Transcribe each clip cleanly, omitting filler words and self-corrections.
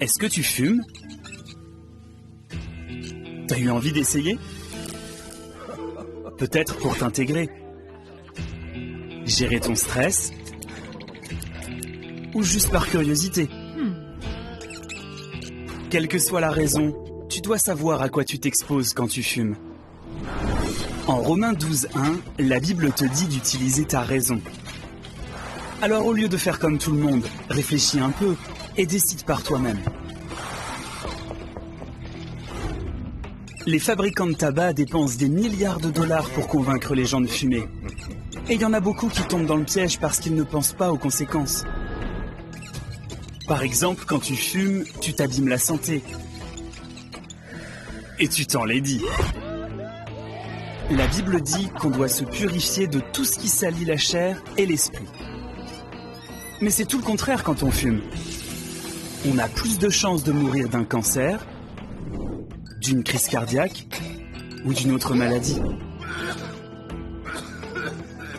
Est-ce que tu fumes? T'as eu envie d'essayer? Peut-être pour t'intégrer. Gérer ton stress? Ou juste par curiosité? Quelle que soit la raison, tu dois savoir à quoi tu t'exposes quand tu fumes. En Romains 12:1, la Bible te dit d'utiliser ta raison. Alors au lieu de faire comme tout le monde, réfléchis un peu et décide par toi-même. Les fabricants de tabac dépensent des milliards de dollars pour convaincre les gens de fumer. Et il y en a beaucoup qui tombent dans le piège parce qu'ils ne pensent pas aux conséquences. Par exemple, quand tu fumes, tu t'abîmes la santé. Et tu t'en l'es dit. La Bible dit qu'on doit se purifier de tout ce qui salit la chair et l'esprit. Mais c'est tout le contraire quand on fume. On a plus de chances de mourir d'un cancer, d'une crise cardiaque ou d'une autre maladie.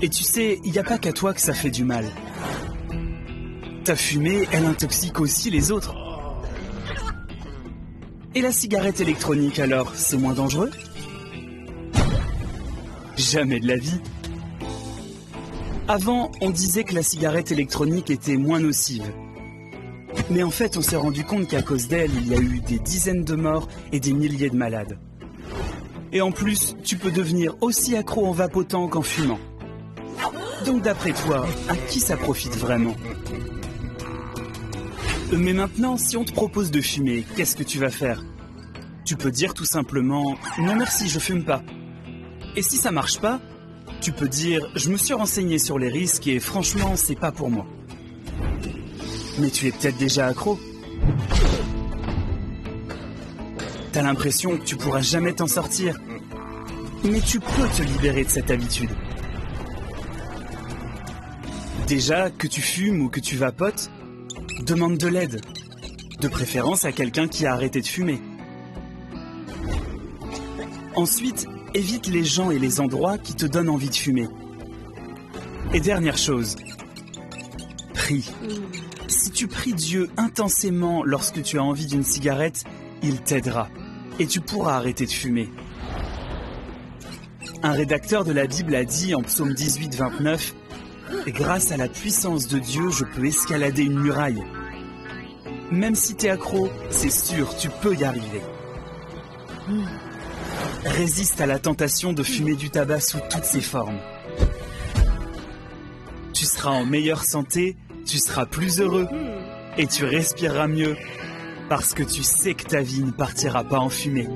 Et tu sais, il n'y a pas qu'à toi que ça fait du mal. Ta fumée, elle intoxique aussi les autres. Et la cigarette électronique alors, c'est moins dangereux? Jamais de la vie. Avant, on disait que la cigarette électronique était moins nocive. Mais en fait, on s'est rendu compte qu'à cause d'elle, il y a eu des dizaines de morts et des milliers de malades. Et en plus, tu peux devenir aussi accro en vapotant qu'en fumant. Donc d'après toi, à qui ça profite vraiment? Mais maintenant, si on te propose de fumer, qu'est-ce que tu vas faire? Tu peux dire tout simplement « Non merci, je fume pas ». Et si ça marche pas, tu peux dire « Je me suis renseigné sur les risques et franchement, c'est pas pour moi ». Mais tu es peut-être déjà accro. T'as l'impression que tu pourras jamais t'en sortir. Mais tu peux te libérer de cette habitude. Déjà, que tu fumes ou que tu vapotes, demande de l'aide. De préférence à quelqu'un qui a arrêté de fumer. Ensuite, évite les gens et les endroits qui te donnent envie de fumer. Et dernière chose, prie. Si tu pries Dieu intensément lorsque tu as envie d'une cigarette, il t'aidera et tu pourras arrêter de fumer. Un rédacteur de la Bible a dit en Psaume 18, 29, « Grâce à la puissance de Dieu, je peux escalader une muraille. » Même si t'es accro, c'est sûr, tu peux y arriver. Résiste à la tentation de fumer du tabac sous toutes ses formes. Tu seras en meilleure santé, tu seras plus heureux et tu respireras mieux parce que tu sais que ta vie ne partira pas en fumée.